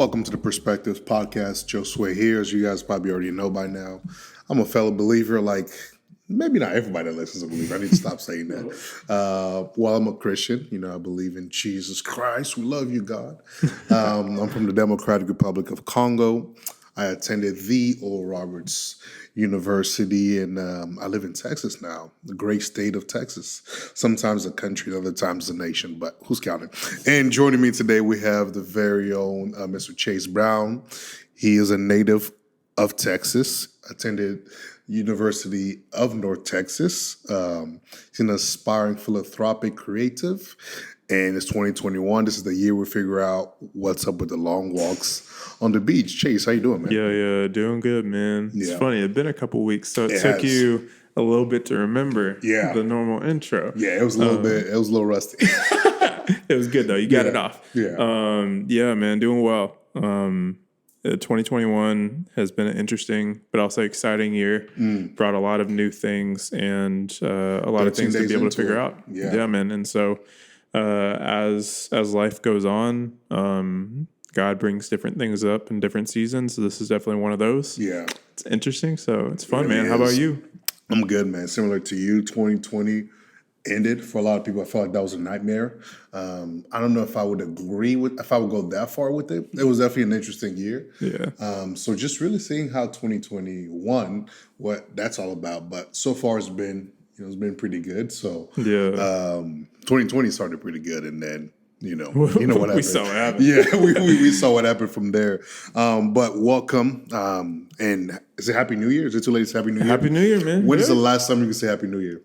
Welcome to the Perspectives Podcast. Josue here, as you guys probably already know by now. I'm a fellow believer, like maybe not everybody that listens is a believer. I need to stop saying that. Well, I'm a Christian. I believe in Jesus Christ. We love you, God. I'm from the Democratic Republic of Congo. I attended the Oral Roberts University, and I live in Texas now, the great state of Texas. Sometimes a country, other times a nation, but who's counting? And joining me today, we have the very own Mr. Chase Brown. He is a native of Texas, attended University of North Texas. He's an aspiring philanthropic creative, and it's 2021. This is the year we figure out what's up with the long walks on the beach. Chase, how you doing, man? Yeah, doing good, man. It's funny. It's been a couple weeks, so it took you a little bit to remember the normal intro. Yeah, it was a little bit. It was a little rusty. It was good though. You got it off. Yeah, man, doing well. 2021 has been an interesting but also exciting year. Brought a lot of new things and a lot of things to be able to figure out. Yeah, man. And so as life goes on, God brings different things up in different seasons. So this is definitely one of those. Yeah. It's interesting. So it's fun, man. How about you? I'm good, man. Similar to you, 2020 ended for a lot of people. I felt like that was a nightmare. I don't know if I would if I would go that far with it. It was definitely an interesting year. Yeah. So just really seeing how 2021, what that's all about. But so far it's been pretty good. So 2020 started pretty good, and then what happened. We saw what happened. Yeah, we saw what happened from there. But welcome, and is it Happy New Year? Is it too late to say Happy New Year? Happy New Year, man. When is the last time you can say Happy New Year?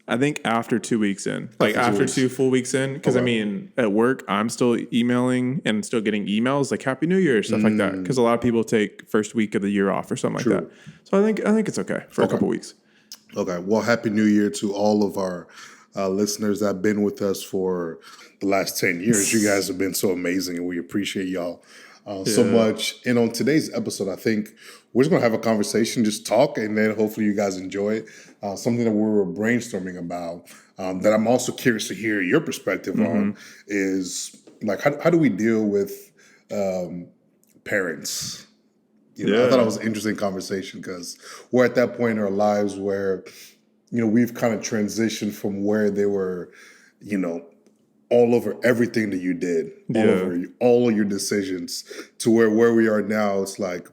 I think after 2 weeks in, after 2 full weeks in, because I mean, at work, I'm still emailing and still getting emails like Happy New Year, stuff like that. Because a lot of people take first week of the year off or something like that. So I think it's okay for a couple weeks. Okay. Well, Happy New Year to all of our listeners that have been with us for the last 10 years. You guys have been so amazing, and we appreciate y'all so much. And on today's episode, I think we're just going to have a conversation, just talk, and then hopefully you guys enjoy it. Something that we were brainstorming about that I'm also curious to hear your perspective on is, like, how do we deal with parents? I thought it was an interesting conversation because we're at that point in our lives where we've kind of transitioned from where they were, all over everything that you did, all of your decisions, to where we are now. It's like,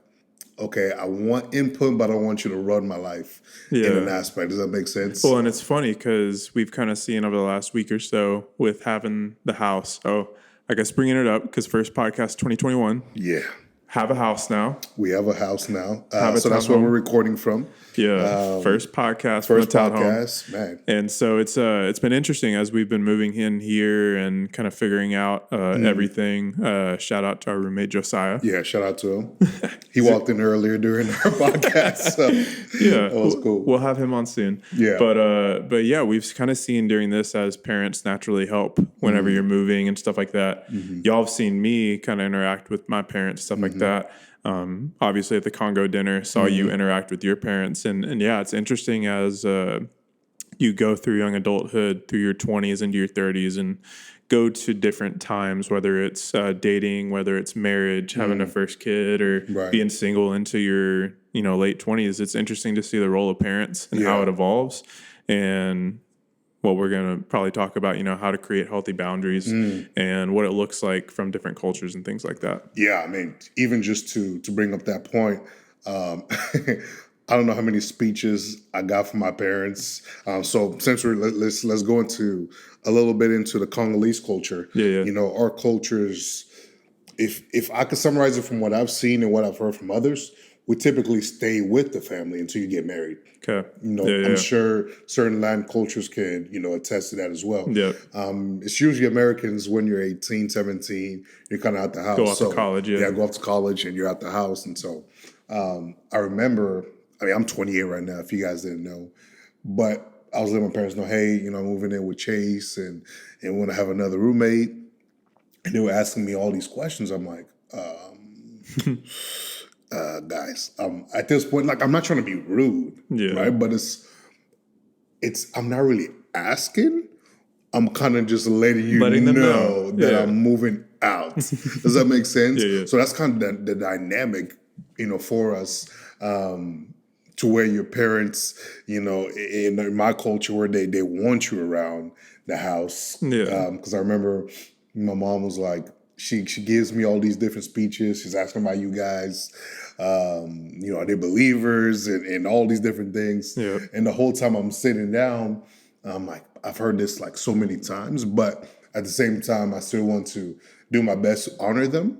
okay, I want input, but I don't want you to run my life in an aspect. Does that make sense? Well, and it's funny because we've kind of seen over the last week or so with having the house. Oh, I guess bringing it up because first podcast 2021. Yeah. Have a house now. We have a house now. So that's where we're recording from. Yeah. First podcast from the townhome. Man. And so it's been interesting as we've been moving in here and kind of figuring out everything. Shout out to our roommate, Josiah. Yeah, shout out to him. He walked in earlier during our podcast. So that was cool. We'll have him on soon. Yeah. But yeah, we've kind of seen during this as parents naturally help whenever you're moving and stuff like that. Y'all have seen me kind of interact with my parents, stuff like that. Obviously at the Congo dinner, saw you interact with your parents. And yeah, it's interesting as you go through young adulthood, through your 20s into your 30s, and go to different times, whether it's dating, whether it's marriage, having a first kid, or being single into your late 20s. It's interesting to see the role of parents and how it evolves. And well, we're going to probably talk about, how to create healthy boundaries and what it looks like from different cultures and things like that. Yeah, I mean, even just to bring up that point, I don't know how many speeches I got from my parents. So since let's go into a little bit into the Congolese culture. Yeah. Our cultures, if I could summarize it from what I've seen and what I've heard from others, we typically stay with the family until you get married. Okay. I'm sure certain land cultures can, attest to that as well. Yeah. It's usually Americans when you're 18, 17, you're kind of out the house. Go off to college, Yeah, go off to college and you're out the house. And so I remember, I'm 28 right now, if you guys didn't know. But I was letting my parents know, hey, I'm moving in with Chase and want to have another roommate. And they were asking me all these questions. I'm like, guys, at this point, like, I'm not trying to be rude, right? But it's I'm not really asking. I'm kind of just letting them know that I'm moving out. Does that make sense? Yeah. So that's kind of the dynamic, for us. To where your parents, in my culture, where they want you around the house. Yeah. Because I remember my mom was like, she gives me all these different speeches. She's asking about you guys, are they believers and all these different things. Yeah. And the whole time I'm sitting down, I'm like, I've heard this like so many times, but at the same time, I still want to do my best to honor them,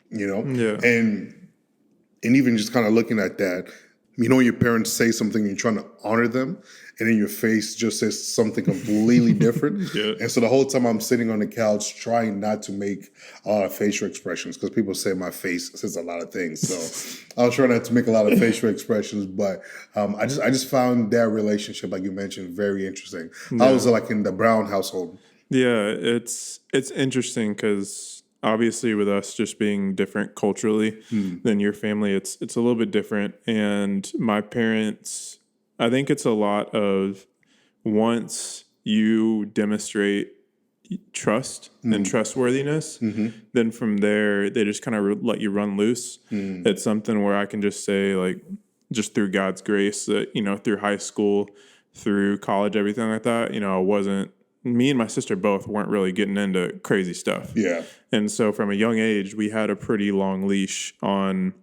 Yeah. and even just kind of looking at that, when your parents say something, you're trying to honor them, and then your face just says something completely different. Yeah. And so the whole time I'm sitting on the couch trying not to make a lot of facial expressions, because people say my face says a lot of things. So I'll try not to make a lot of facial expressions, but I just found that relationship, like you mentioned, very interesting. Yeah. I was like in the Brown household. Yeah, it's interesting because obviously with us just being different culturally than your family, it's a little bit different. And my parents, I think it's a lot of once you demonstrate trust and trustworthiness, then from there they just kind of let you run loose. It's something where I can just say, like, just through God's grace, that through high school, through college, everything like that, I wasn't. Me and my sister both weren't really getting into crazy stuff. Yeah. And so from a young age, we had a pretty long leash on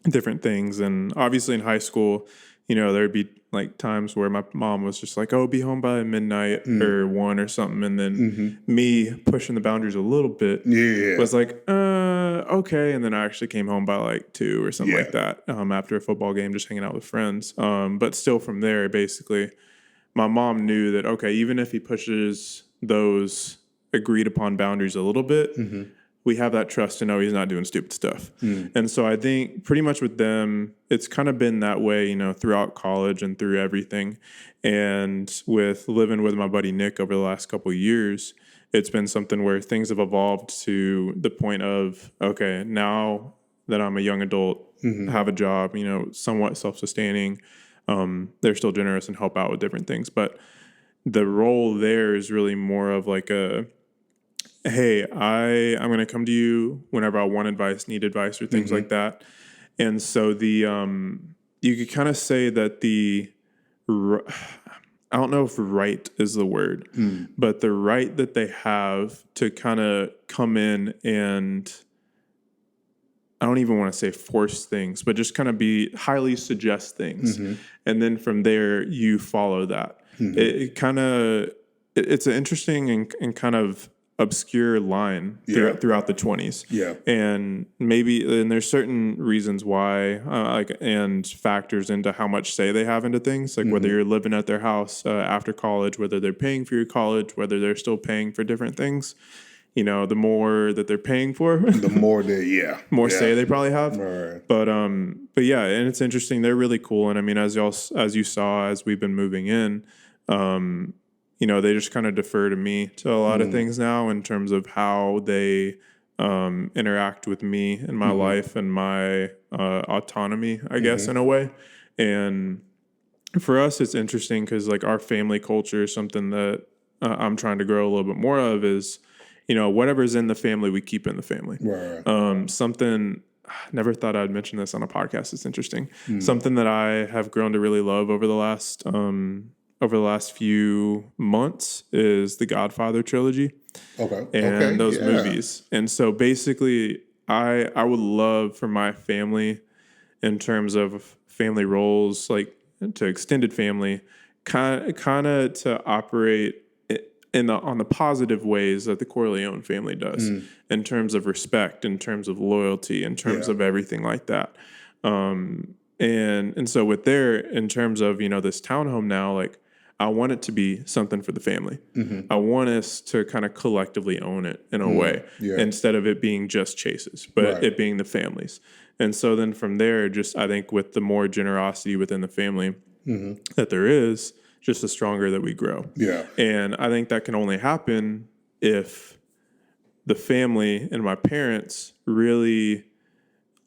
different things. And obviously in high school, there'd be like times where my mom was just like, oh, be home by midnight or 1 or something. And then me pushing the boundaries a little bit was like, okay. And then I actually came home by like 2 or something like that after a football game, just hanging out with friends. But still from there, basically, my mom knew that, okay, even if he pushes those agreed upon boundaries a little bit, we have that trust to know he's not doing stupid stuff. And so I think pretty much with them, it's kind of been that way, throughout college and through everything. And with living with my buddy Nick over the last couple of years, it's been something where things have evolved to the point of, okay, now that I'm a young adult, have a job, somewhat self-sustaining, they're still generous and help out with different things. But the role there is really more of like hey, I'm going to come to you whenever I want advice, need advice, or things like that. And so you could kind of say that I don't know if right is the word, but the right that they have to kind of come in and, I don't even want to say force things, but just kind of be highly suggest things. And then from there, you follow that. It's an interesting and kind of obscure line throughout the 20s. Yeah. And there's certain reasons why, and factors into how much say they have into things, like whether you're living at their house after college, whether they're paying for your college, whether they're still paying for different things. The more that they're paying for, the more say they probably have. Right. But yeah, and it's interesting. They're really cool. And I mean, as you saw, as we've been moving in, they just kind of defer to me to a lot of things now in terms of how they interact with me in my life and my autonomy, I guess, in a way. And for us, it's interesting because like our family culture is something that I'm trying to grow a little bit more of is, whatever's in the family, we keep in the family. Right. Something, never thought I'd mention this on a podcast. It's interesting. Something that I have grown to really love over the last few months is the Godfather trilogy. And those movies. And so basically, I would love for my family, in terms of family roles, like to extended family, kind of to operate on the positive ways that the Corleone family does, in terms of respect, in terms of loyalty, in terms of everything like that. And so in terms of, this townhome now, like I want it to be something for the family. I want us to kind of collectively own it in a way, instead of it being just Chase's, but it being the family's. And so then from there, just I think with the more generosity within the family that there is, just the stronger that we grow. Yeah. And I think that can only happen if the family and my parents really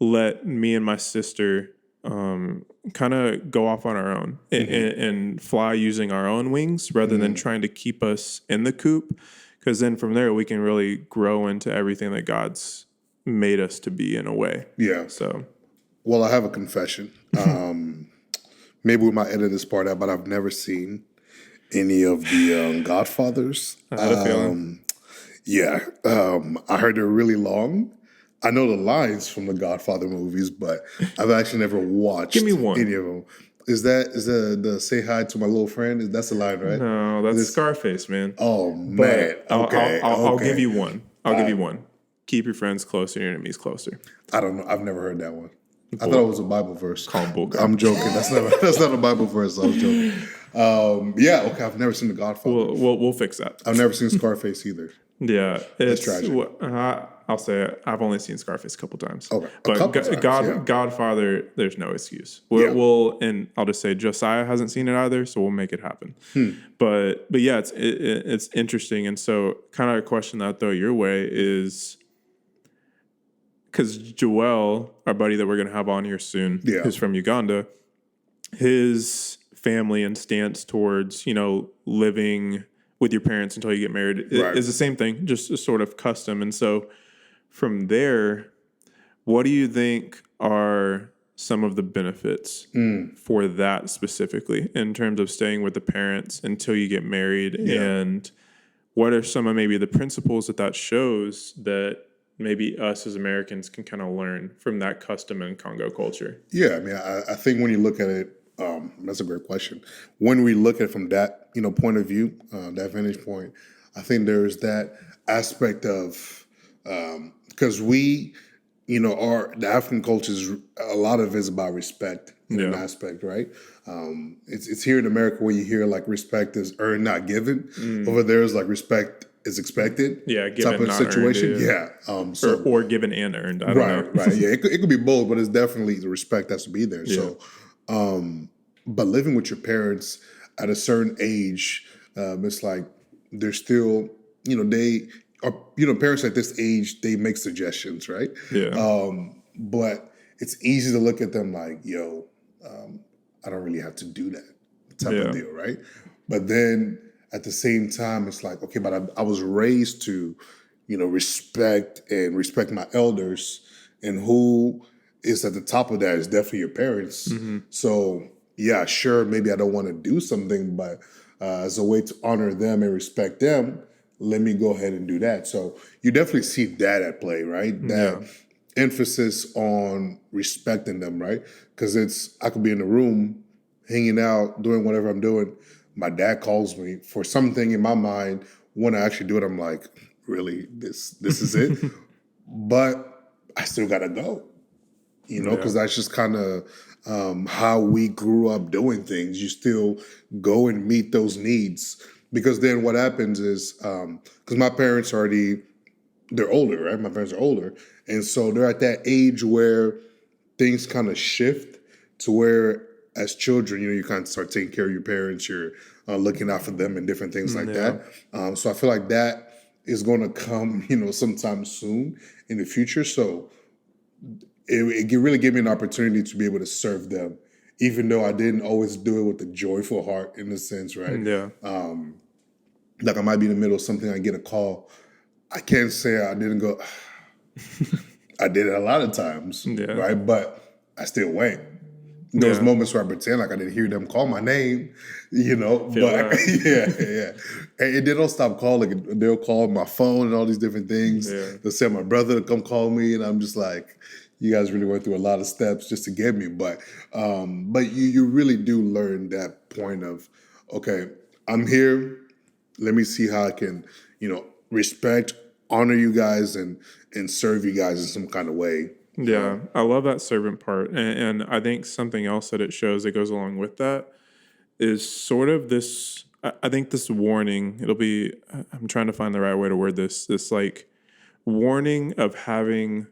let me and my sister kind of go off on our own and fly using our own wings rather than trying to keep us in the coop. because then from there we can really grow into everything that God's made us to be in a way. Yeah. So, Well, I have a confession. Maybe we might edit this part out, but I've never seen any of the Godfathers. I had a feeling. Yeah, I heard they're really long. I know the lines from the Godfather movies, but I've actually never watched Give me one. any of them. Is the say hi to my little friend? That's the line, right? No, that's Scarface, man. Oh man. Okay. I'll give you one. I'll give you one. Keep your friends closer, your enemies closer. I don't know. I've never heard that one. I thought it was a Bible verse. Bull I'm joking. That's not a Bible verse. I was joking. Yeah. Okay. I've never seen the Godfather. We'll fix that. I've never seen Scarface either. Yeah, It's tragic. I'll say it. I've only seen Scarface a couple times. Okay, but times, yeah. Godfather, there's no excuse. Yeah. And I'll just say Josiah hasn't seen it either, so we'll make it happen. But yeah, it's interesting, and so kind of a question that I'll throw your way is because Joel, our buddy that we're going to have on here soon, who's from Uganda, his family and stance towards living with your parents until you get married is the same thing, just a sort of custom. And so from there, what do you think are some of the benefits for that specifically in terms of staying with the parents until you get married? Yeah. And what are some of maybe the principles that shows that maybe us as Americans can kind of learn from that custom in Congo culture? Yeah, I mean, I think when you look at it, that's a great question. When we look at it from that point of view, that vantage point, I think there's that aspect of because we, the African cultures, a lot of it is about respect in an aspect, right? It's here in America where you hear like respect is earned, not given. Over there is like respect is expected. Yeah, given, type of not situation. Earned, yeah. Or given and earned. I don't know. Right. Yeah, it could be both, but it's definitely the respect has to be there. Yeah. So, but living with your parents at a certain age, it's like they're still, they are, parents at this age, they make suggestions, right? Yeah. But it's easy to look at them like, I don't really have to do that type of deal, right? But then at the same time, it's like, okay, but I was raised to, respect my elders, and who is at the top of that is definitely your parents. Mm-hmm. So yeah, sure, maybe I don't want to do something, but as a way to honor them and respect them, let me go ahead and do that. So you definitely see that at play, right? That emphasis on respecting them, right? Because I could be in the room, hanging out, doing whatever I'm doing. My dad calls me for something in my mind. When I actually do it, I'm like, really, this is it? But I still gotta go, because that's just kind of how we grew up doing things. You still go and meet those needs, because then what happens is, because my parents they're older, right? My parents are older. And so they're at that age where things kind of shift to where as children, you kind of start taking care of your parents. You're looking out for them and different things like that. So I feel like that is going to come, sometime soon in the future. So it really gave me an opportunity to be able to serve them, even though I didn't always do it with a joyful heart in a sense, right? Yeah. Like I might be in the middle of something, I get a call. I can't say I didn't go. I did it a lot of times, right? But I still went. There was moments where I pretend like I didn't hear them call my name, but yeah. And they don't stop calling. They'll call my phone and all these different things. Yeah. They'll send my brother to come call me, and I'm just like, you guys really went through a lot of steps just to get me. But you really do learn that point of, okay, I'm here. Let me see how I can, respect, honor you guys, and serve you guys in some kind of way. Yeah, I love that servant part. And I think something else that it shows that goes along with that is sort of this, I think this warning, I'm trying to find the right way to word this like warning of having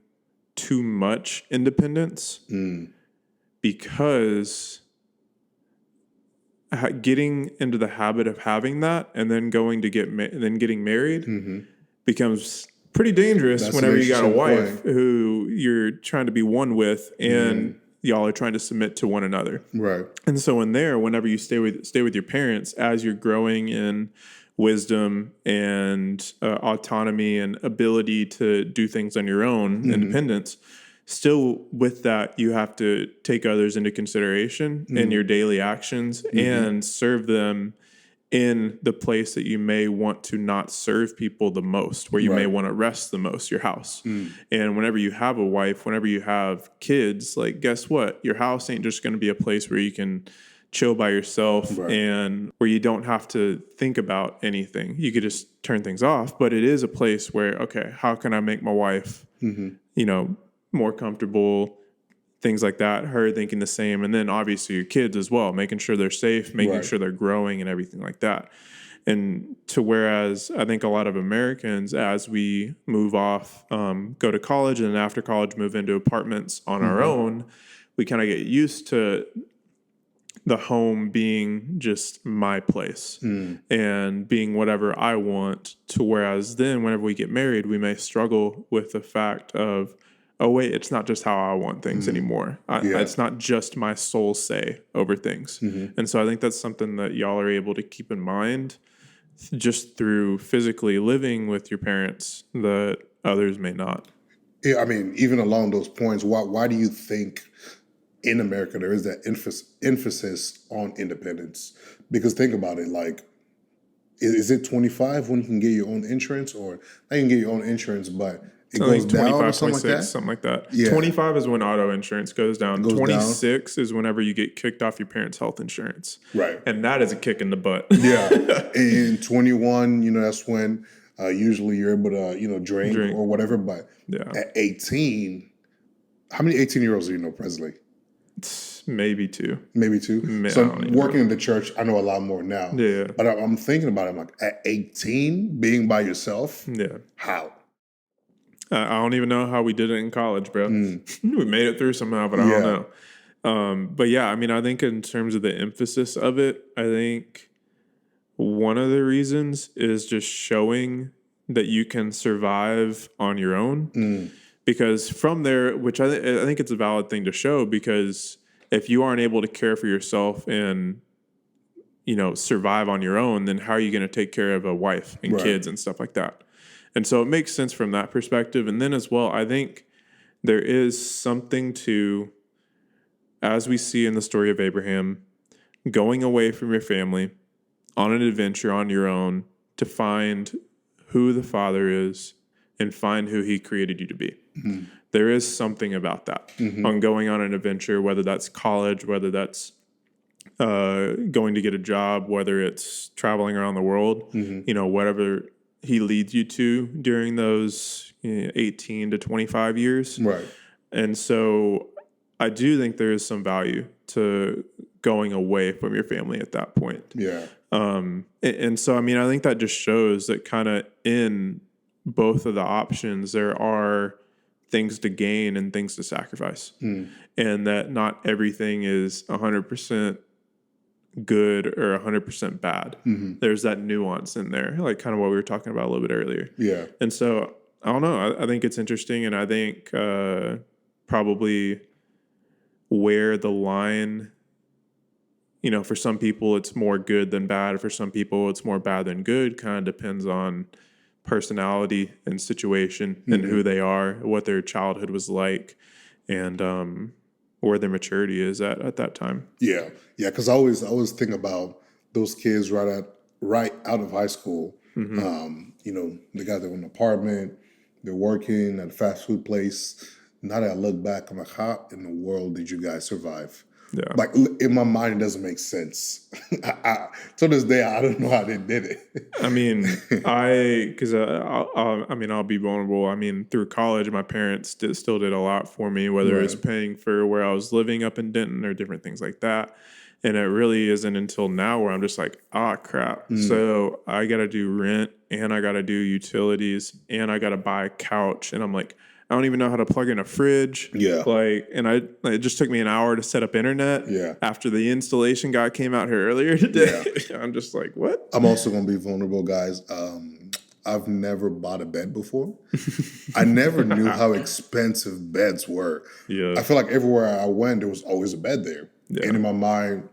too much independence because getting into the habit of having that and then going to getting married becomes pretty dangerous whenever you got a wife who you're trying to be one with and y'all are trying to submit to one another. Right. And so whenever you stay with your parents as you're growing in wisdom and autonomy and ability to do things on your own, independence. Still, with that, you have to take others into consideration in your daily actions and serve them in the place that you may want to not serve people the most, where you may want to rest the most, your house. And whenever you have a wife, whenever you have kids, like, guess what? Your house ain't just going to be a place where you can chill by yourself and where you don't have to think about anything. You could just turn things off, but it is a place where, okay, how can I make my wife, more comfortable, things like that, her thinking the same. And then obviously your kids as well, making sure they're safe, making sure they're growing and everything like that. And to whereas I think a lot of Americans, as we move off, go to college and then after college move into apartments on our own, we kind of get used to the home being just my place and being whatever I want, to whereas then whenever we get married, we may struggle with the fact of, oh, wait, it's not just how I want things anymore. It's not just my soul say over things. And so I think that's something that y'all are able to keep in mind just through physically living with your parents that others may not. Yeah, I mean, even along those points, why do you think in America there is that emphasis on independence? Because think about it, like, is it 25 when you can get your own insurance? Or not you can get your own insurance, but it goes down or something like that? Something like that. Yeah. 25 is when auto insurance goes down. 26 is whenever you get kicked off your parents' health insurance. Right. And that is a kick in the butt. Yeah. And 21, that's when usually you're able to, drink or whatever. But at 18, how many 18-year-olds do you know presently? Maybe two. So working in the church, I know a lot more now. Yeah. But I'm thinking about it. I'm like, at 18, being by yourself, how? I don't even know how we did it in college, bro. We made it through somehow, but I don't know. But yeah, I mean, I think in terms of the emphasis of it, I think one of the reasons is just showing that you can survive on your own. Because from there, which I think it's a valid thing to show, because if you aren't able to care for yourself and, survive on your own, then how are you going to take care of a wife and kids and stuff like that? And so it makes sense from that perspective. And then as well, I think there is something to, as we see in the story of Abraham, going away from your family on an adventure on your own to find who the Father is and find who he created you to be. There is something about that on going on an adventure, whether that's college, whether that's going to get a job, whether it's traveling around the world, whatever he leads you to during those 18 to 25 years. Right. And so I do think there is some value to going away from your family at that point. Yeah. And so, I mean, I think that just shows that kind of in both of the options, there are things to gain and things to sacrifice. And that not everything is 100% good or 100% bad. There's that nuance in there, like kind of what we were talking about a little bit earlier. Yeah. And so, I don't know. I think it's interesting, and I think probably where the line, for some people it's more good than bad. For some people it's more bad than good. Kind of depends on personality and situation and who they are, what their childhood was like, and where their maturity is at that time. Yeah. Because I always think about those kids right out of high school. They got their own apartment, they're working at a fast food place. Now that I look back, I'm like, how in the world did you guys survive? Yeah. Like, in my mind, it doesn't make sense. To this day, I don't know how they did it. I mean, I'll be vulnerable. I mean, through college, my parents still did a lot for me, whether it's paying for where I was living up in Denton or different things like that. And it really isn't until now where I'm just like, crap. So I got to do rent, and I got to do utilities, and I got to buy a couch. And I'm like, I don't even know how to plug in a fridge. Yeah. It just took me an hour to set up internet. Yeah. After the installation guy came out here earlier today. Yeah. I'm just like, what? I'm also going to be vulnerable, guys. I've never bought a bed before. I never knew how expensive beds were. Yeah. I feel like everywhere I went, there was always a bed there. Yeah. And in my mind,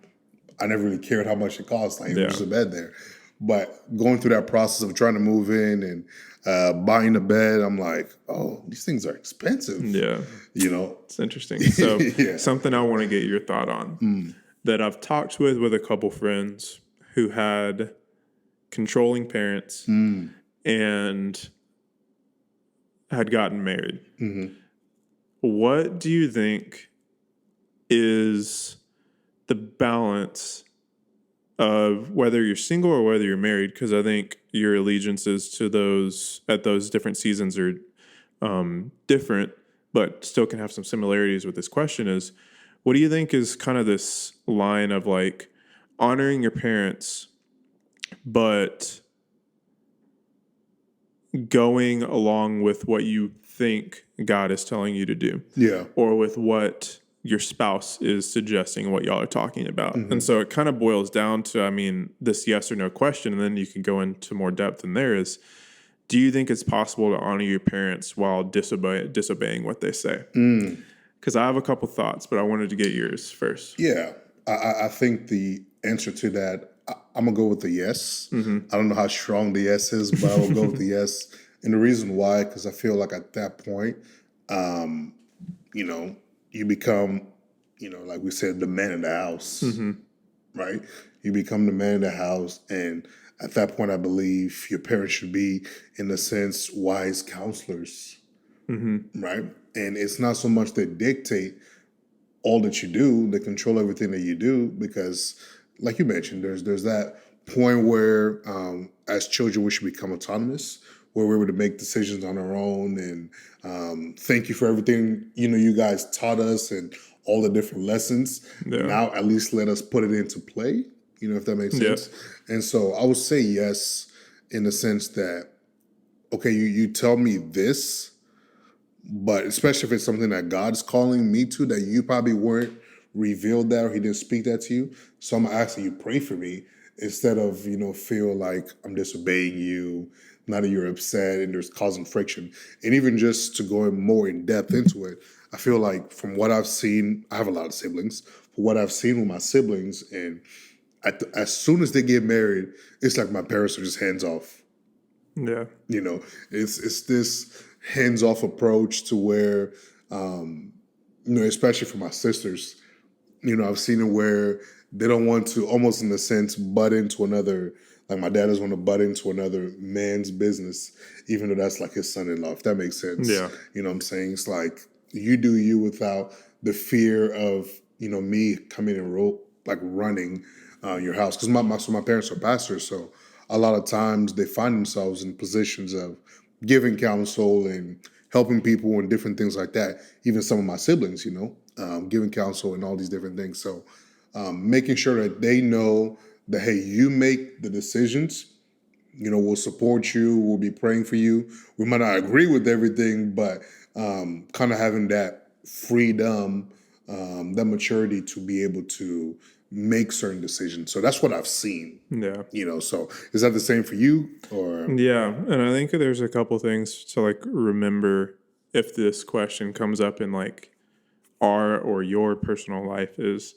I never really cared how much it cost. Like, it was just a bed there. But going through that process of trying to move in and buying a bed, I'm like, oh, these things are expensive. Yeah. You know? It's interesting. So Yeah. something I want to get your thought on that I've talked with a couple friends who had controlling parents and had gotten married. What do you think is the balance of whether you're single or whether you're married? Because I think your allegiances to those at those different seasons are different, but still can have some similarities with this question is, what do you think is kind of this line of like honoring your parents, but going along with what you think God is telling you to do? Yeah. Or with what your spouse is suggesting, what y'all are talking about. And so it kind of boils down to, I mean, this yes or no question, and then you can go into more depth in there is, do you think it's possible to honor your parents while disobeying what they say? Because I have a couple thoughts, but I wanted to get yours first. Yeah. I think the answer to that, I'm going to go with the yes. I don't know how strong the yes is, but I will go with the yes. And the reason why, because I feel like at that point, you know, you become, you know, like we said, the man in the house, right? You become the man in the house. And at that point, I believe your parents should be, in a sense, wise counselors, right? And it's not so much they dictate all that you do, they control everything that you do, because, like you mentioned, there's that point where, as children, we should become autonomous, where we're able to make decisions on our own. And thank you for everything, you know, you guys taught us and all the different lessons. Yeah. Now, at least let us put it into play, you know, if that makes sense. And so I would say yes, in the sense that, okay, you tell me this, but especially if it's something that God's calling me to, that you probably weren't revealed that or he didn't speak that to you. So I'm asking you pray for me instead of, you know, feel like I'm disobeying you, now that you're upset and there's causing friction. And even just to go more in depth into it, I feel like from what I've seen, I have a lot of siblings, from what I've seen with my siblings, and as soon as they get married, it's like my parents are just hands off. Yeah. You know, it's this hands-off approach to where, you know, especially for my sisters, you know, I've seen it where they don't want to, almost in a sense, butt into another, like my dad doesn't want to butt into another man's business, even though that's like his son-in-law, if that makes sense. Yeah. You know what I'm saying? It's like, you do you without the fear of, you know, me coming and running your house. Because my parents are pastors, so a lot of times they find themselves in positions of giving counsel and helping people and different things like that. Even some of my siblings, you know, giving counsel and all these different things. So making sure that they know that, hey, you make the decisions. You know, we'll support you. We'll be praying for you. We might not agree with everything, but kind of having that freedom, that maturity to be able to make certain decisions. So that's what I've seen. Yeah. You know, so is that the same for you? Or Yeah. And I think there's a couple things to like remember if this question comes up in like our or your personal life is,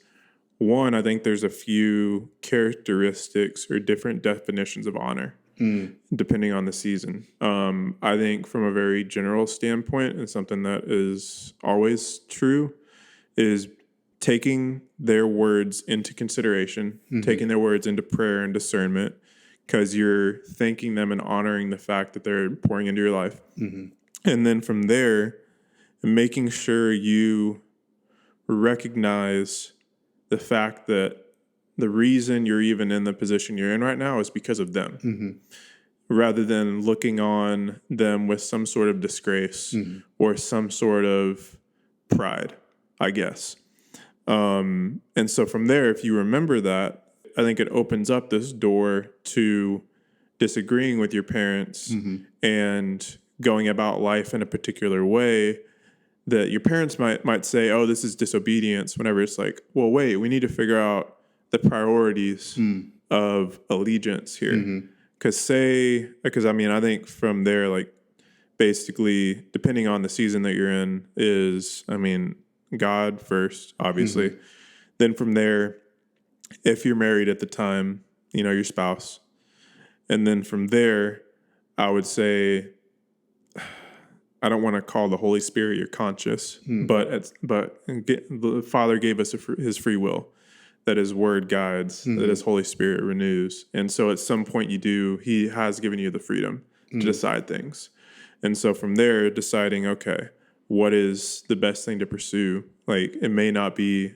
one, I think there's a few characteristics or different definitions of honor depending on the season. I think from a very general standpoint, and something that is always true, is taking their words into consideration, taking their words into prayer and discernment, because you're thanking them and honoring the fact that they're pouring into your life. And then from there, making sure you recognize the fact that the reason you're even in the position you're in right now is because of them, rather than looking on them with some sort of disgrace or some sort of pride, I guess. And so from there, if you remember that, I think it opens up this door to disagreeing with your parents and going about life in a particular way that your parents might say, oh, this is disobedience, whenever it's like, well, wait, we need to figure out the priorities of allegiance here. Because I mean, I think from there, like, basically, depending on the season that you're in, is, I mean, God first, obviously. Then from there, if you're married at the time, you know, your spouse, And then from there, I would say, I don't want to call the Holy Spirit your conscious, but the Father gave us his free will, that his word guides, that his Holy Spirit renews. And so at some point he has given you the freedom to decide things. And so from there, deciding, okay, what is the best thing to pursue? Like, it may not be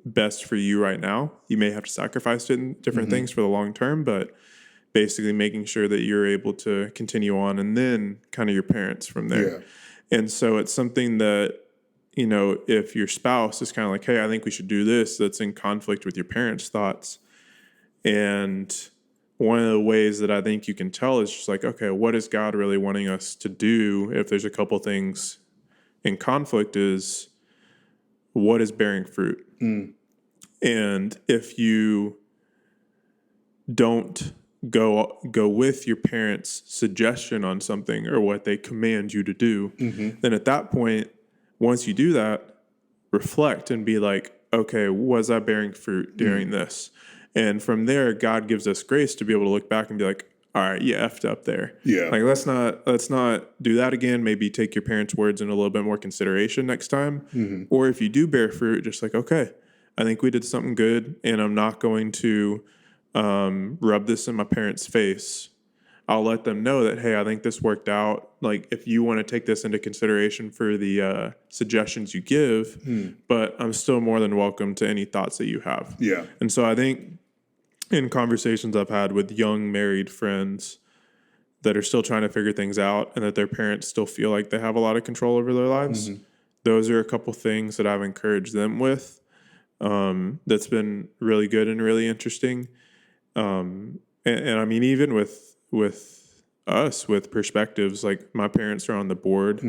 best for you right now. You may have to sacrifice different things for the long term, but basically making sure that you're able to continue on, and then kind of your parents from there. Yeah. And so it's something that, if your spouse is kind of like, hey, I think we should do this, that's in conflict with your parents' thoughts. And one of the ways that I think you can tell is just like, okay, what is God really wanting us to do? If there's a couple things in conflict, is what is bearing fruit? And if you don't go with your parents' suggestion on something or what they command you to do, then at that point, once you do that, reflect and be like, okay, was I bearing fruit during this? And from there, God gives us grace to be able to look back and be like, all right, you effed up there. Yeah. Like, let's not do that again. Maybe take your parents' words in a little bit more consideration next time. Or if you do bear fruit, just like, okay, I think we did something good, and I'm not going to rub this in my parents' face. I'll let them know that, hey, I think this worked out. Like, if you want to take this into consideration for the suggestions you give, but I'm still more than welcome to any thoughts that you have. Yeah. And so I think in conversations I've had with young married friends that are still trying to figure things out, and that their parents still feel like they have a lot of control over their lives, those are a couple things that I've encouraged them with. That's been really good and really interesting. And I mean, even with us, with perspectives, like, my parents are on the board,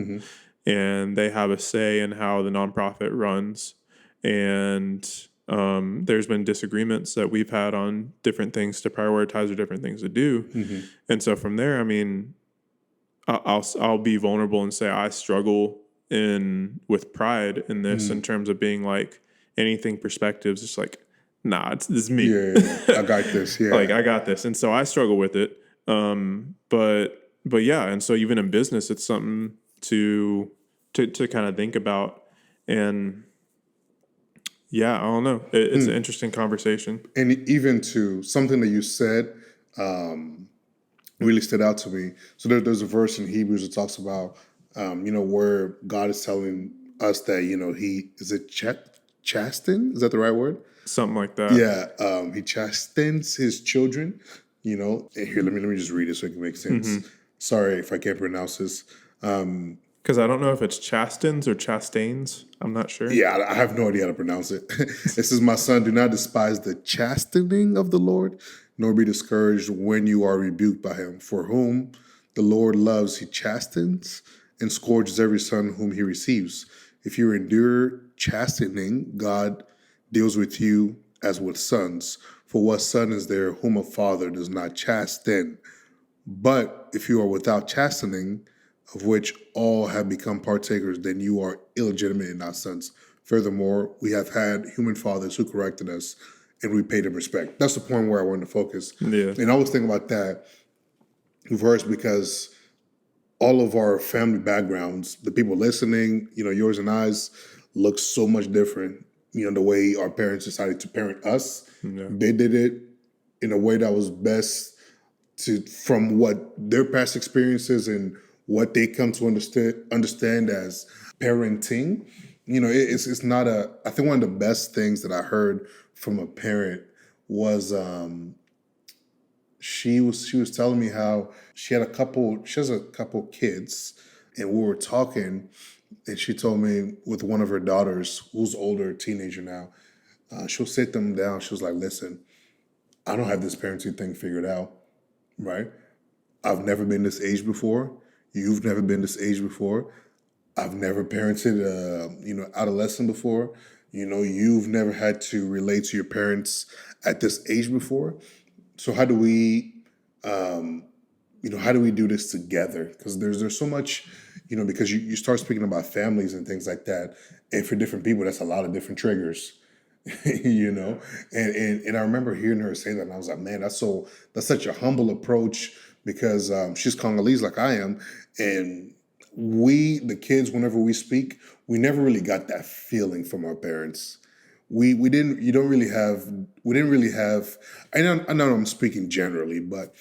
and they have a say in how the nonprofit runs. And there's been disagreements that we've had on different things to prioritize or different things to do. And so from there, I mean, I'll be vulnerable and say I struggle with pride in this, in terms of being like, anything perspectives, it's like, nah, this is me. Yeah, I got this. Yeah, like, I got this, and so I struggle with it. But yeah, and so even in business, it's something to kind of think about. And yeah, I don't know. It's an interesting conversation. And even to something that you said really stood out to me. So there's a verse in Hebrews that talks about, where God is telling us that, chasten? Is that the right word? Something like that. Yeah. He chastens his children, And here, let me just read it so it can make sense. Sorry if I can't pronounce this. Because I don't know if it's chastens or chastains. I'm not sure. Yeah, I have no idea how to pronounce it. It says, my son, do not despise the chastening of the Lord, nor be discouraged when you are rebuked by him. For whom the Lord loves, he chastens and scourges every son whom he receives. If you endure chastening, God deals with you as with sons. For what son is there whom a father does not chasten? But if you are without chastening, of which all have become partakers, then you are illegitimate and not sons. Furthermore, we have had human fathers who corrected us, and we paid them respect. That's the point where I wanted to focus. Yeah. And I was thinking about that verse because all of our family backgrounds, the people listening, yours and I's, look so much different. The way our parents decided to parent us, they did it in a way that was best from what their past experiences and what they come to understand as parenting. It's not I think one of the best things that I heard from a parent was she was telling me how she has a couple kids, and we were talking, and she told me with one of her daughters, who's older, a teenager now, she'll sit them down. She was like, listen, I don't have this parenting thing figured out, right? I've never been this age before. You've never been this age before. I've never parented adolescent before. You've never had to relate to your parents at this age before. So how do we, how do we do this together? Because there's so much, because you start speaking about families and things like that. And for different people, that's a lot of different triggers. you know, and I remember hearing her say that, and I was like, man, that's such a humble approach because she's Congolese like I am, and we the kids whenever we speak, we never really got that feeling from our parents. We didn't you don't really have we didn't really have I know I'm speaking generally, but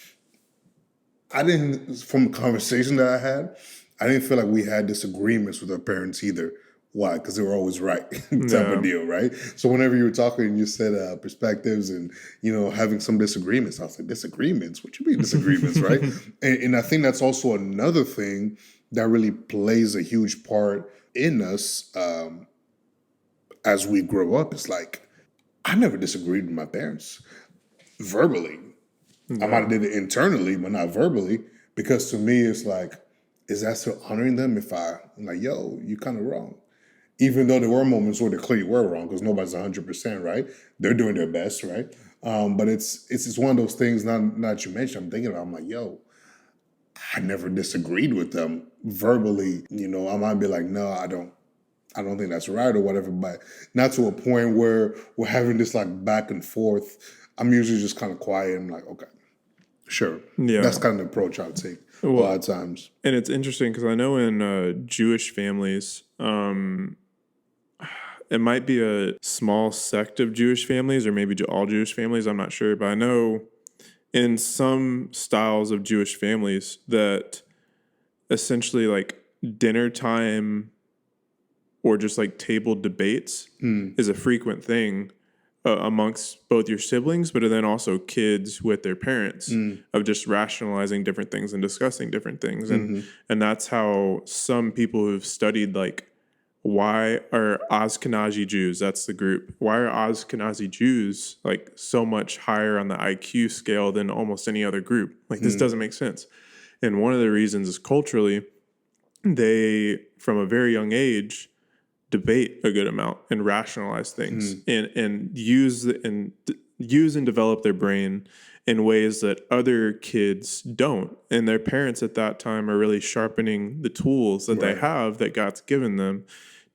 I didn't, from the conversation that I had, I didn't feel like we had disagreements with our parents either. Why? Because they were always right, type of Yeah. deal, right? So whenever you were talking and you said perspectives and having some disagreements, I was like, disagreements? What you mean disagreements, right? And I think that's also another thing that really plays a huge part in us as we grow up. It's like I never disagreed with my parents verbally. I might Yeah. have did it internally, but not verbally, because to me it's like, is that still honoring them if I'm like, yo, you kind of wrong? Even though there were moments where they clearly were wrong, because nobody's 100% right. They're doing their best, right? But it's just one of those things. Not you mentioned. I'm thinking about. I'm like, yo, I never disagreed with them verbally. I might be like, no, I don't. I don't think that's right or whatever, but not to a point where we're having this like back and forth. I'm usually just kind of quiet. I'm like, okay, sure. That's Yeah. kind of the approach I would take a lot Well, of times. and it's interesting because I know in Jewish families, it might be a small sect of Jewish families or maybe all Jewish families. I'm not sure, but I know in some styles of Jewish families that essentially like dinner time or just like table debates is a frequent thing amongst both your siblings, but then also kids with their parents of just rationalizing different things and discussing different things. And that's how some people who've studied like why are Ashkenazi Jews, that's the group, why are Ashkenazi Jews like so much higher on the IQ scale than almost any other group? Like this doesn't make sense. And one of the reasons is culturally, they from a very young age debate a good amount and rationalize things and use and develop their brain in ways that other kids don't. And their parents at that time are really sharpening the tools that they Right. have that God's given them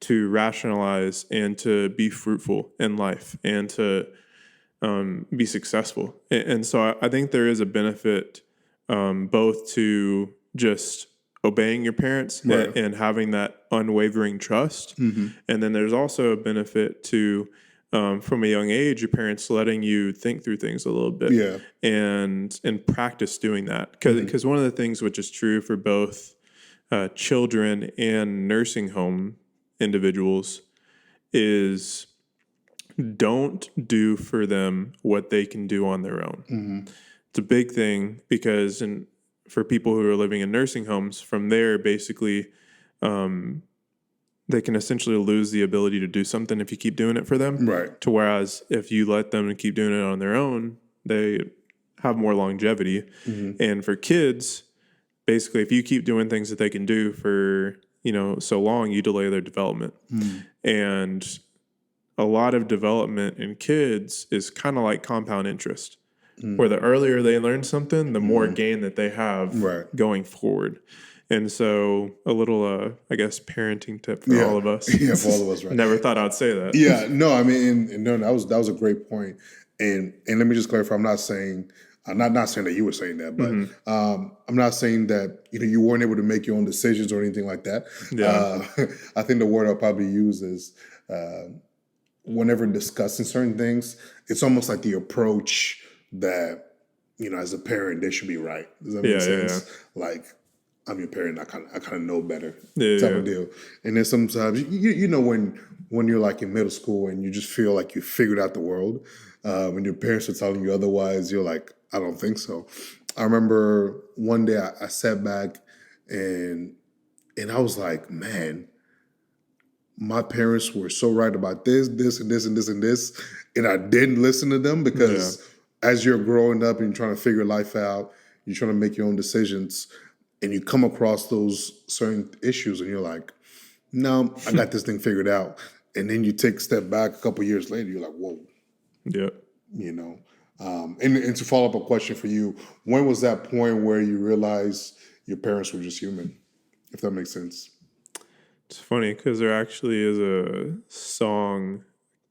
to rationalize and to be fruitful in life and to be successful. And so I think there is a benefit both to just obeying your parents Right. and having that unwavering trust. And then there's also a benefit to, from a young age, your parents letting you think through things a little bit Yeah. and practice doing that. Because one of the things which is true for both children and nursing home individuals is don't do for them what they can do on their own. It's a big thing because for people who are living in nursing homes, from there, basically, they can essentially lose the ability to do something if you keep doing it for them. Right. To whereas if you let them keep doing it on their own, they have more longevity. And for kids, basically, if you keep doing things that they can do for so long, you delay their development. And a lot of development in kids is kind of like compound interest, where the earlier they learn something, the more gain that they have Right. going forward. And so a little, I guess, parenting tip for Yeah. all of us. Yeah, for all of us, right? Never thought I'd say that. Yeah, no, I mean, and no, that was a great point. And let me just clarify, I'm not saying that you were saying that, but I'm not saying that you weren't able to make your own decisions or anything like that. Yeah. I think the word I'll probably use is whenever discussing certain things, it's almost like the approach that as a parent they should be right. Does that make Yeah, yeah, sense? Like I'm your parent, I kind of know better, Yeah, type yeah. of deal. And then sometimes you know when you're like in middle school and you just feel like you figured out the world, and your parents are telling you otherwise, you're like, I don't think so. I remember one day I sat back and I was like, man, my parents were so right about this, this, and this, and this, and this, and I didn't listen to them because as you're growing up and you're trying to figure life out, you're trying to make your own decisions, and you come across those certain issues, and you're like, "No, I got this thing figured out." And then you take a step back a couple years later, you're like, "Whoa," Yeah. you know. And to follow up a question for you, when was that point where you realized your parents were just human, if that makes sense? It's funny because there actually is a song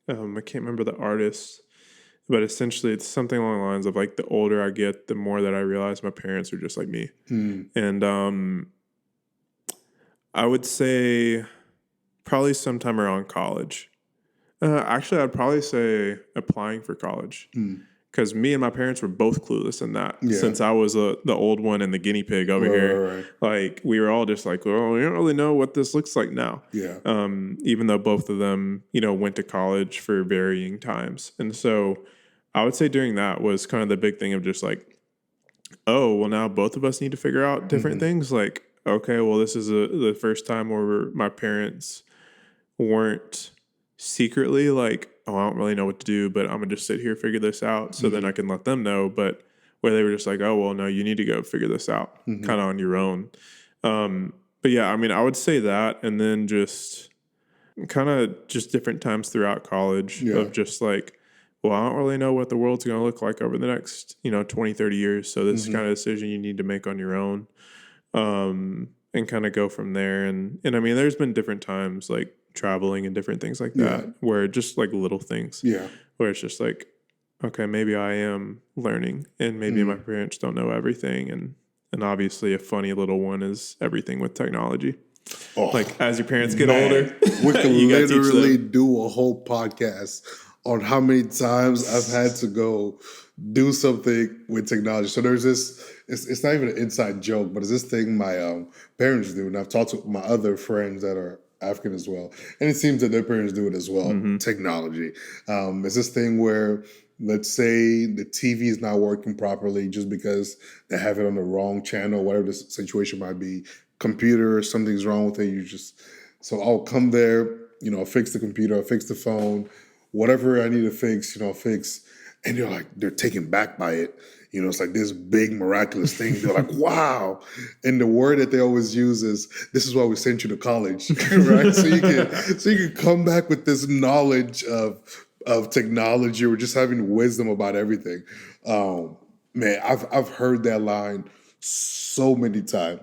I can't remember the artist, but essentially it's something along the lines of like, the older I get, the more that I realize my parents are just like me. And I would say probably sometime around college. Actually, I'd probably say applying for college, because me and my parents were both clueless in that. Yeah. Since I was the old one and the guinea pig over here, Right. like we were all just like, well, we don't really know what this looks like now. Yeah. Even though both of them, went to college for varying times, and so I would say during that was kind of the big thing of just like, oh, well, now both of us need to figure out different things. Like, okay, well, this is the first time where my parents weren't secretly like, oh, I don't really know what to do, but I'm gonna just sit here, figure this out, so then I can let them know. But where they were just like, oh, well, no, you need to go figure this out kind of on your own. But yeah, I mean, I would say that, and then just kind of just different times throughout college of just like, well, I don't really know what the world's going to look like over the next, 20, 30 years. So this is kind of a decision you need to make on your own, and kind of go from there. And I mean, there's been different times like traveling and different things like that where just like little things where it's just like, okay, maybe I am learning and maybe my parents don't know everything. And obviously a funny little one is everything with technology. Oh, like as your parents get older, we could you gotta teach literally them. do a whole podcast on how many times I've had to go do something with technology. So there's this, it's not even an inside joke, but it's this thing my parents do. And I've talked to my other friends that are African as well. And it seems that their parents do it as well, technology. It's this thing where, let's say the TV is not working properly just because they have it on the wrong channel, whatever the situation might be, computer, something's wrong with it. So I'll come there, fix the computer, I'll fix the phone, whatever I need to fix, fix. And they're taken back by it. It's like this big miraculous thing. They're like, wow. And the word that they always use is, this is why we sent you to college, right? So you can come back with this knowledge of technology or just having wisdom about everything. Man, I've heard that line so many times.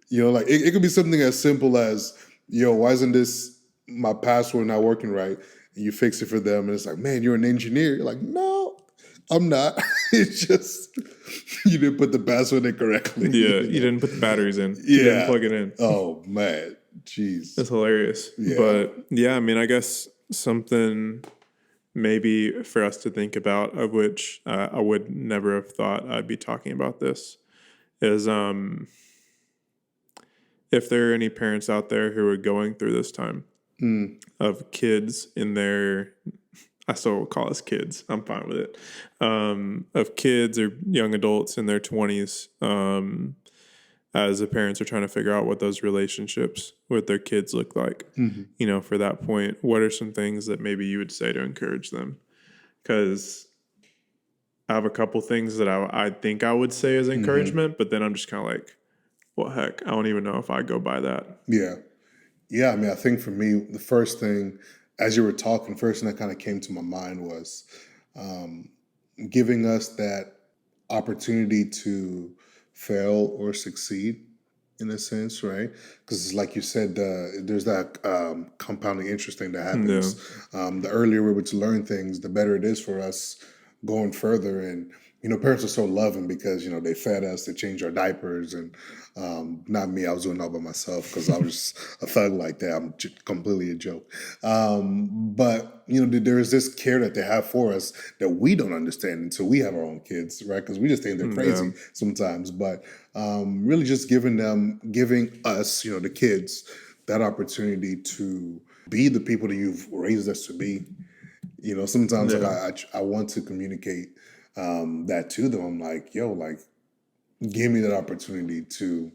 Like it could be something as simple as, why isn't this my password not working right? And you fix it for them, and it's like, man, you're an engineer. You're like, no, I'm not. It's just you didn't put the password in correctly. Yeah, you didn't put the batteries in. You didn't plug it in. Oh man, jeez, That's hilarious. Yeah. But yeah, I mean, I guess something maybe for us to think about, of which I would never have thought I'd be talking about this, is if there are any parents out there who are going through this time of kids in their, I still call us kids, I'm fine with it, of kids or young adults in their 20s, as the parents are trying to figure out what those relationships with their kids look like. For that point, what are some things that maybe you would say to encourage them? Because I have a couple things that I think I would say as encouragement, but then I'm just kind of like, well, heck, I don't even know if I go by that. Yeah. I mean, I think for me, the first thing, as you were talking, first thing that kind of came to my mind was giving us that opportunity to fail or succeed, in a sense, right? Because like you said, there's that compounding interest thing that happens. The earlier we're able to learn things, the better it is for us going further. And parents are so loving because they fed us, they changed our diapers, and not me. I was doing it all by myself because I was just a thug like that. I'm completely a joke. But there's this care that they have for us that we don't understand until we have our own kids, right? Because we just think they're crazy sometimes. But really, just giving us, the kids, that opportunity to be the people that you've raised us to be. Sometimes like I want to communicate that to them. I'm like, yo, like, give me that opportunity to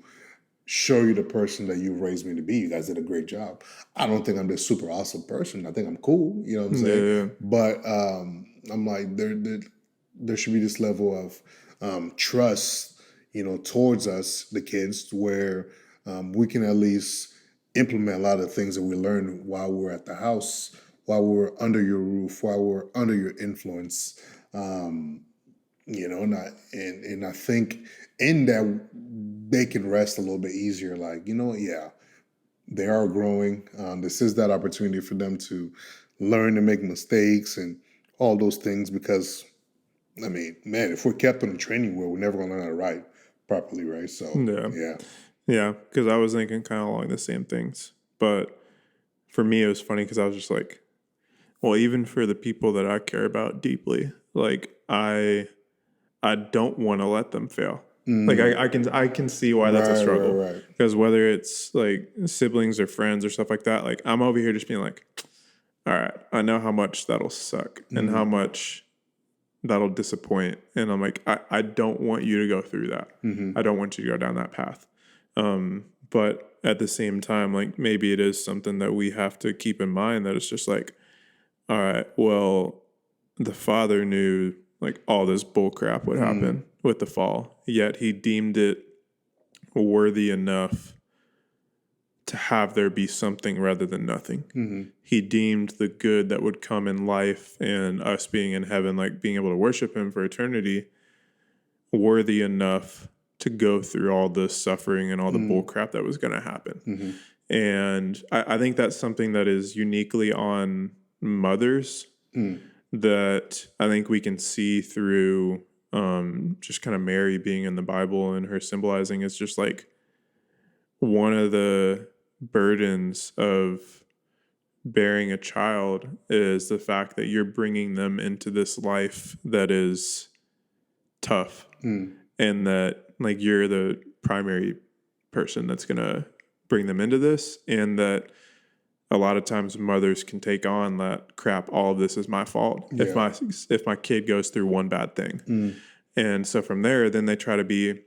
show you the person that you've raised me to be. You guys did a great job. I don't think I'm this super awesome person. I think I'm cool. You know what I'm saying? Yeah. But I'm like, there should be this level of trust, towards us, the kids, where we can at least implement a lot of the things that we learned while we're at the house, while we're under your roof, while we're under your influence. And I think in that they can rest a little bit easier. Like, yeah, they are growing. This is that opportunity for them to learn to make mistakes and all those things because, I mean, man, if we're kept on the training wheel, we're never going to learn how to ride properly, right? So, Yeah. yeah. Yeah. Because I was thinking kind of along the same things. But for me, it was funny because I was just like, well, even for the people that I care about deeply, like I don't want to let them fail. Like I can see why that's a struggle. Right. Because whether it's like siblings or friends or stuff like that, like I'm over here just being like, all right, I know how much that'll suck and how much that'll disappoint. And I'm like, I don't want you to go through that. I don't want you to go down that path. But at the same time, like maybe it is something that we have to keep in mind that it's just like, all right, well, the Father knew like all this bull crap would happen with the fall, yet he deemed it worthy enough to have there be something rather than nothing. He deemed the good that would come in life and us being in heaven, like being able to worship him for eternity, worthy enough to go through all the suffering and all the bull crap that was going to happen. And I think that's something that is uniquely on mothers that I think we can see through just kind of Mary being in the Bible and her symbolizing is just like one of the burdens of bearing a child is the fact that you're bringing them into this life that is tough and that like you're the primary person that's going to bring them into this, and that a lot of times mothers can take on that crap, all of this is my fault if my kid goes through one bad thing. And so from there then they try to be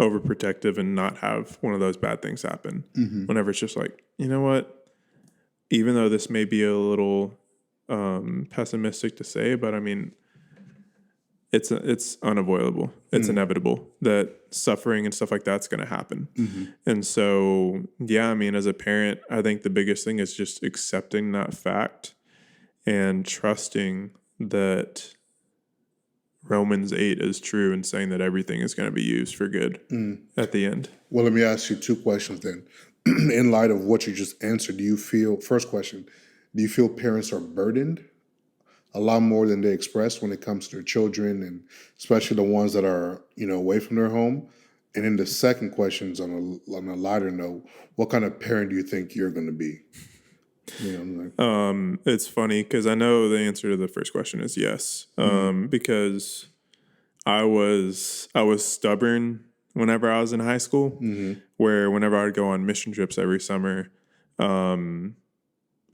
overprotective and not have one of those bad things happen. Whenever it's just like, you know what, even though this may be a little pessimistic to say, but I mean it's unavoidable. It's inevitable that suffering and stuff like that's going to happen. And so, yeah, I mean, as a parent, I think the biggest thing is just accepting that fact and trusting that Romans 8 is true and saying that everything is going to be used for good at the end. Well, let me ask you two questions then. In light of what you just answered, first question, do you feel parents are burdened a lot more than they express when it comes to their children, and especially the ones that are, away from their home? And then the second question is on a lighter note, what kind of parent do you think you're going to be? It's funny because I know the answer to the first question is yes. Because I was stubborn whenever I was in high school, where whenever I'd go on mission trips every summer,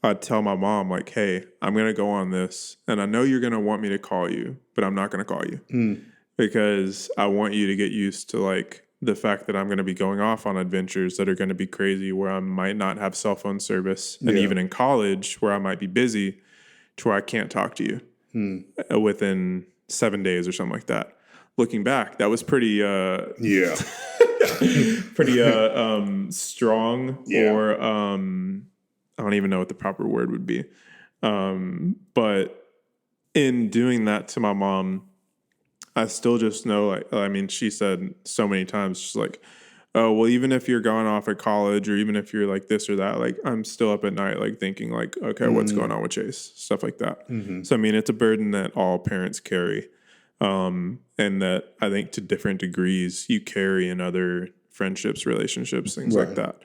I'd tell my mom, like, hey, I'm going to go on this, and I know you're going to want me to call you, but I'm not going to call you because I want you to get used to, like, the fact that I'm going to be going off on adventures that are going to be crazy, where I might not have cell phone service, and even in college, where I might be busy, to where I can't talk to you within 7 days or something like that. Looking back, that was pretty strong, or I don't even know what the proper word would be. But in doing that to my mom, I still just know, like, I mean, she said so many times, she's like, oh, well, even if you're gone off at college, or even if you're like this or that, like, I'm still up at night, like thinking like, okay, what's going on with Chase? Stuff like that. So, I mean, it's a burden that all parents carry. And that I think to different degrees you carry in other friendships, relationships, things like that.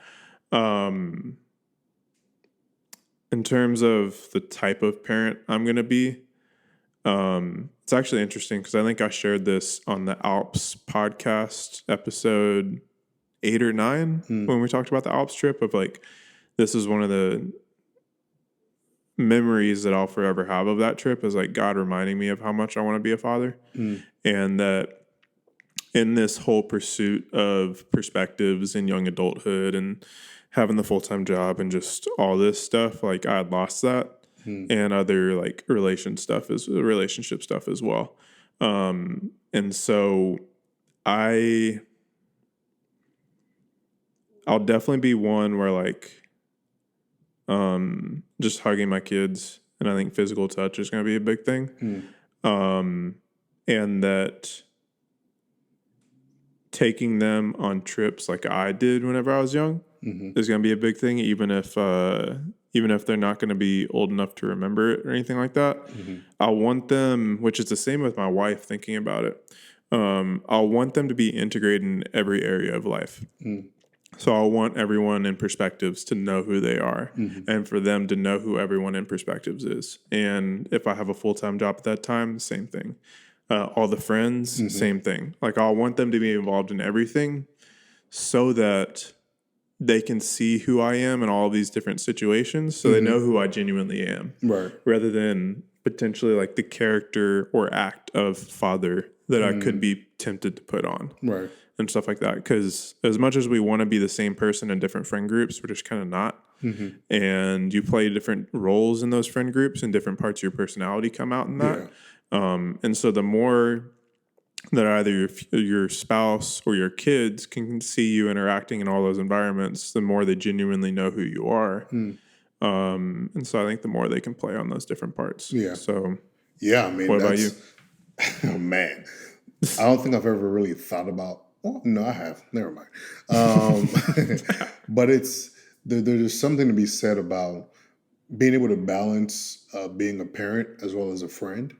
In terms of the type of parent I'm going to be, it's actually interesting because I think I shared this on the Alps podcast episode 8 or 9 when we talked about the Alps trip, of like, this is one of the memories that I'll forever have of that trip, is like God reminding me of how much I want to be a father. And that in this whole pursuit of perspectives in young adulthood and having the full-time job and just all this stuff, like I had lost that and other like relationship stuff as well. And so I'll definitely be one where like, just hugging my kids, and I think physical touch is going to be a big thing. And that taking them on trips like I did whenever I was young is going to be a big thing, even if even if they're not going to be old enough to remember it or anything like that. I want them, which is the same with my wife, thinking about it. I'll want them to be integrated in every area of life. So I want everyone in perspectives to know who they are and for them to know who everyone in perspectives is. And if I have a full-time job at that time, same thing. All the friends, same thing. Like I want them to be involved in everything so that they can see who I am in all these different situations, so they know who I genuinely am. Right. Rather than potentially like the character or act of father that I could be tempted to put on. Right. And stuff like that. Because as much as we want to be the same person in different friend groups, we're just kind of not. And you play different roles in those friend groups and different parts of your personality come out in that. And so the more that either your spouse or your kids can see you interacting in all those environments, the more they genuinely know who you are. And so I think the more they can play on those different parts. Yeah. So Yeah, I mean, what about you? Oh, man, I don't think I've ever really thought about. Well, no, I have. Never mind. But there's something to be said about being able to balance being a parent as well as a friend.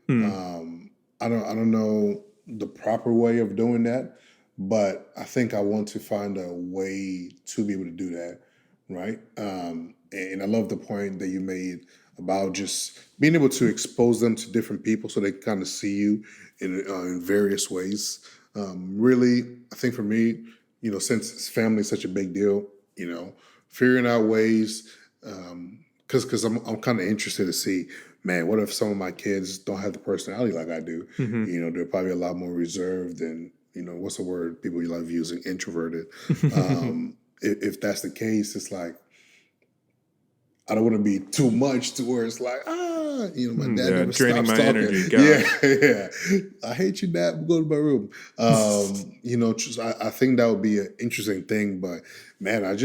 I don't know the proper way of doing that, but I think I want to find a way to be able to do that, right? And I love the point that you made about just being able to expose them to different people so they kind of see you in various ways. Really, I think for me, since family is such a big deal, figuring out ways, because I'm kind of interested to see, man, what if some of my kids don't have the personality like I do? They're probably a lot more reserved and, what's the word people love using, introverted. If that's the case, it's like, I don't want to be too much to where it's like, my dad never draining stops my talking. energy. Yeah. I hate you, Dad. Go to my room. I think that would be an interesting thing. But man,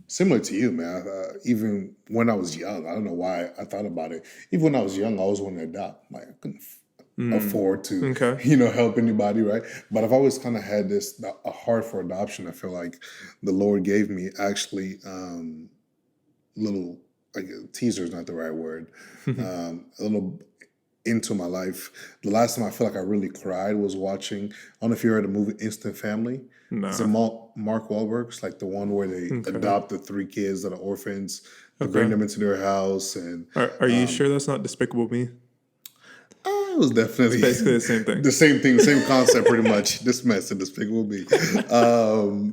similar to you, man. Even when I was young, I don't know why I thought about it. Even when I was young, I always wanted to adopt. Like I couldn't afford to, help anybody, right? But I've always kind of had a heart for adoption. I feel like the Lord gave me actually. Little, like, teaser is not the right word, a little into my life. The last time I feel like I really cried was watching, I don't know if you heard the movie Instant Family. No. It's a Mark Wahlberg's, like the one where they adopt the 3 kids that are orphans, they bring them into their house. And Are you sure that's not Despicable Me? it was definitely basically the same thing. The same thing, the same concept, pretty much. This mess and Despicable Me. Wow.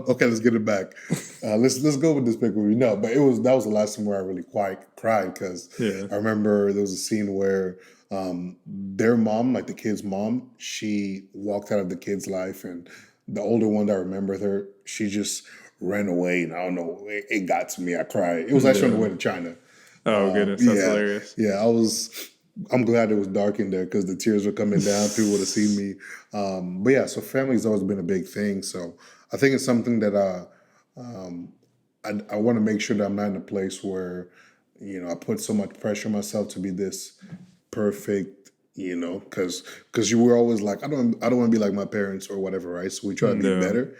Okay, let's get it back. Let's go with Despicable Me. No, but that was the last time where I really quite cried because I remember there was a scene where their mom, like the kid's mom, she walked out of the kid's life, and the older one that remembered her, she just ran away, and I don't know, it got to me. I cried. It was actually on the way to China. Oh goodness, that's hilarious. Yeah, I'm glad it was dark in there because the tears were coming down. People would have seen me. But yeah, so family's always been a big thing. So I think it's something that I want to make sure that I'm not in a place where, I put so much pressure on myself to be this perfect, because you were always like, I don't want to be like my parents or whatever, right? So we try to be better.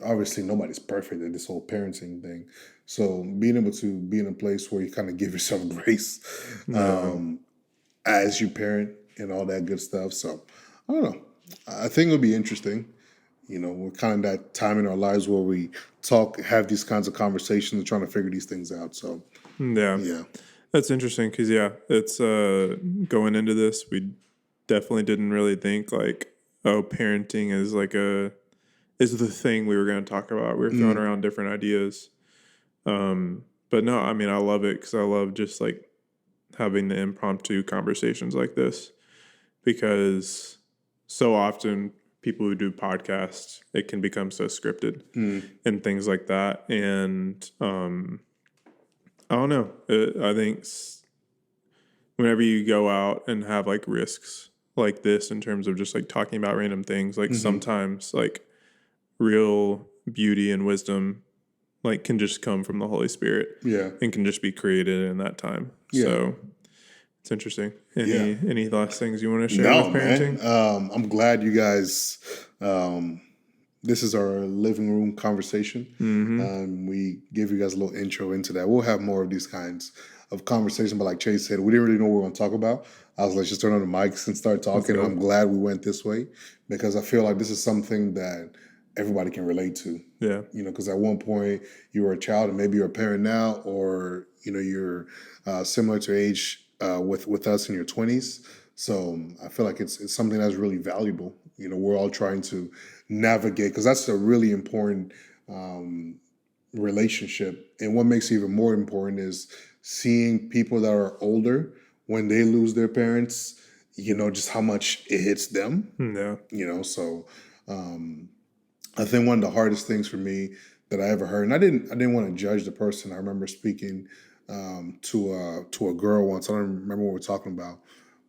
Obviously nobody's perfect at this whole parenting thing. So being able to be in a place where you kind of give yourself grace as you parent and all that good stuff. So I don't know. I think it'll be interesting. We're kind of that time in our lives where we have these kinds of conversations and trying to figure these things out. So yeah. That's interesting because it's going into this, we definitely didn't really think like, parenting is is the thing we were going to talk about. We were throwing around different ideas. But no, I mean, I love it because I love just like having the impromptu conversations like this, because so often people who do podcasts, it can become so scripted and things like that. And I don't know. I think whenever you go out and have like risks like this in terms of just like talking about random things, like sometimes like real beauty and wisdom like can just come from the Holy Spirit, and can just be created in that time. So It's interesting. Yeah. Any last things you want to share No, with parenting? man. I'm glad you guys. This is our living room conversation. We give you guys a little intro into that. We'll have more of these kinds of conversation. But like Chase said, we didn't really know what we were going to talk about. I was like, just turn on the mics and start talking. And I'm glad we went this way because I feel like this is something that everybody can relate to. Yeah. Because at one point you were a child and maybe you're a parent now, or you're similar to age with us in your 20s. So I feel like it's something that's really valuable. We're all trying to navigate because that's a really important relationship. And what makes it even more important is seeing people that are older when they lose their parents. Just how much it hits them. Yeah. So I think one of the hardest things for me that I ever heard, and I didn't want to judge the person. I remember speaking to a girl once. I don't remember what we're talking about.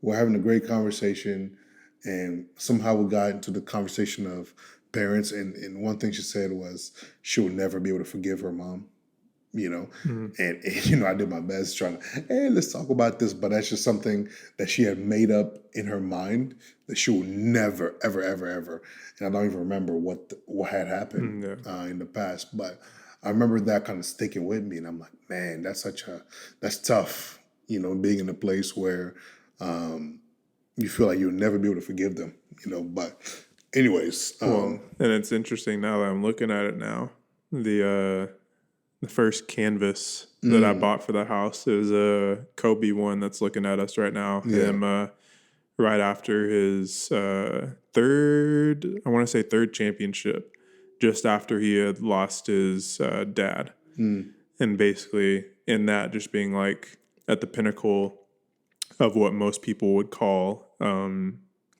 We're having a great conversation, and somehow we got into the conversation of parents. And one thing she said was she would never be able to forgive her mom. And I did my best trying to, hey, let's talk about this, but that's just something that she had made up in her mind that she will never, ever, ever, ever. And I don't even remember what had happened in the past, but I remember that kind of sticking with me, and I'm like, man, that's tough. Being in a place where you feel like you'll never be able to forgive them. But anyways, and it's interesting now that I'm looking at it now. The first canvas that I bought for the house is a Kobe one that's looking at us right now. Yeah. Him right after his third championship, just after he had lost his dad. And basically in that just being like at the pinnacle of what most people would call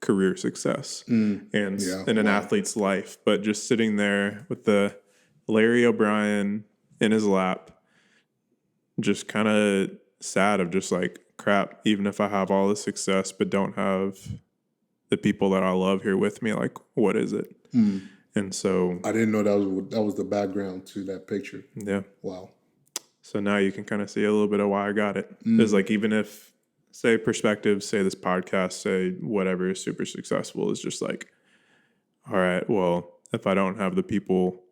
career success and in an athlete's life. But just sitting there with the Larry O'Brien in his lap, just kind of sad of just like, crap, even if I have all this success but don't have the people that I love here with me, like, what is it? And so I didn't know that was the background to that picture. Yeah. Wow. So now you can kind of see a little bit of why I got it. It's like, even if, say, perspective, say this podcast, say whatever is super successful, is just like, all right, well, if I don't have the people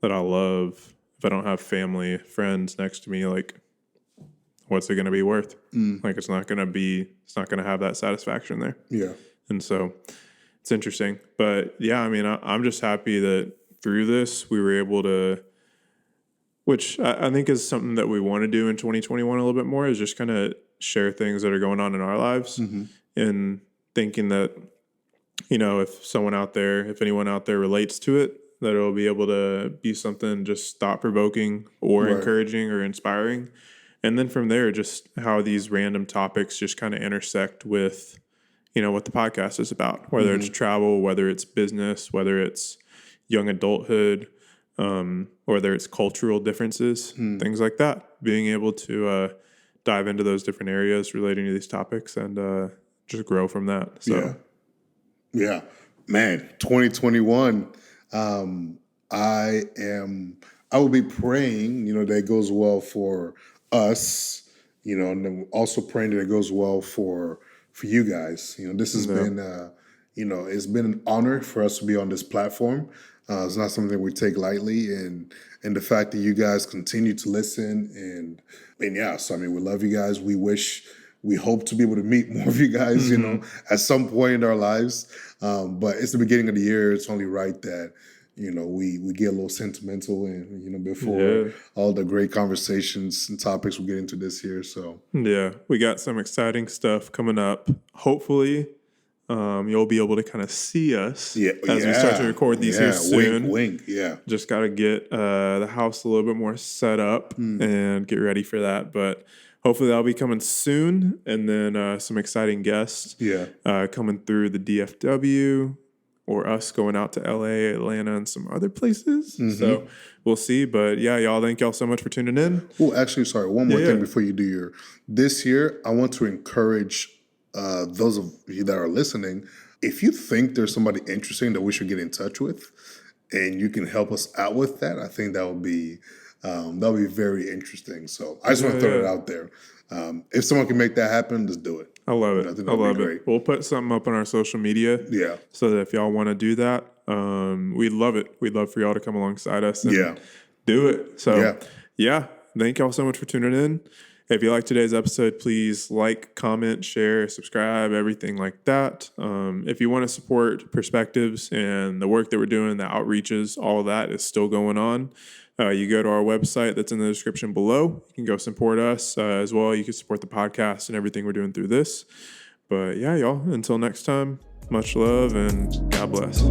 that I love, if I don't have family, friends next to me, like, what's it going to be worth? Like, it's not going to have that satisfaction there. Yeah. And so it's interesting. But yeah, I mean, I'm just happy that through this, we were able to, which I think is something that we want to do in 2021 a little bit more, is just kind of share things that are going on in our lives, and thinking that, if anyone out there relates to it, that it'll be able to be something just thought-provoking or encouraging or inspiring. And then from there, just how these random topics just kind of intersect with, what the podcast is about, whether it's travel, whether it's business, whether it's young adulthood, whether it's cultural differences, things like that. Being able to dive into those different areas relating to these topics and just grow from that. So, yeah, man, 2021. I will be praying, that it goes well for us, and then also praying that it goes well for you guys. This has been, it's been an honor for us to be on this platform. It's not something we take lightly, and the fact that you guys continue to listen and yeah, so I mean, we love you guys. We hope to be able to meet more of you guys, at some point in our lives. But it's the beginning of the year. It's only right that, we get a little sentimental and, before all the great conversations and topics we get into this year. So yeah, we got some exciting stuff coming up. Hopefully, you'll be able to kind of see us as we start to record these here soon. Wink, yeah. Just got to get the house a little bit more set up and get ready for that. But hopefully that'll be coming soon. And then some exciting guests coming through the DFW, or us going out to LA, Atlanta, and some other places. So we'll see. But yeah, y'all, thank y'all so much for tuning in. Oh, actually, sorry, one more thing before you do this year, I want to encourage those of you that are listening, if you think there's somebody interesting that we should get in touch with, and you can help us out with that, I think that would be very interesting. So I just want to throw it out there. If someone can make that happen, just do it. I love it. I think I that'd be love great. it. We'll put something up on our social media. Yeah. So that if y'all want to do that, we'd love it. We'd love for y'all to come alongside us and do it. So yeah, thank y'all so much for tuning in. If you like today's episode, please like, comment, share, subscribe, everything like that. If you want to support Perspectives and the work that we're doing, the outreaches, all of that is still going on. You go to our website that's in the description below. You can go support us as well. You can support the podcast and everything we're doing through this. But yeah, y'all, until next time, much love and God bless.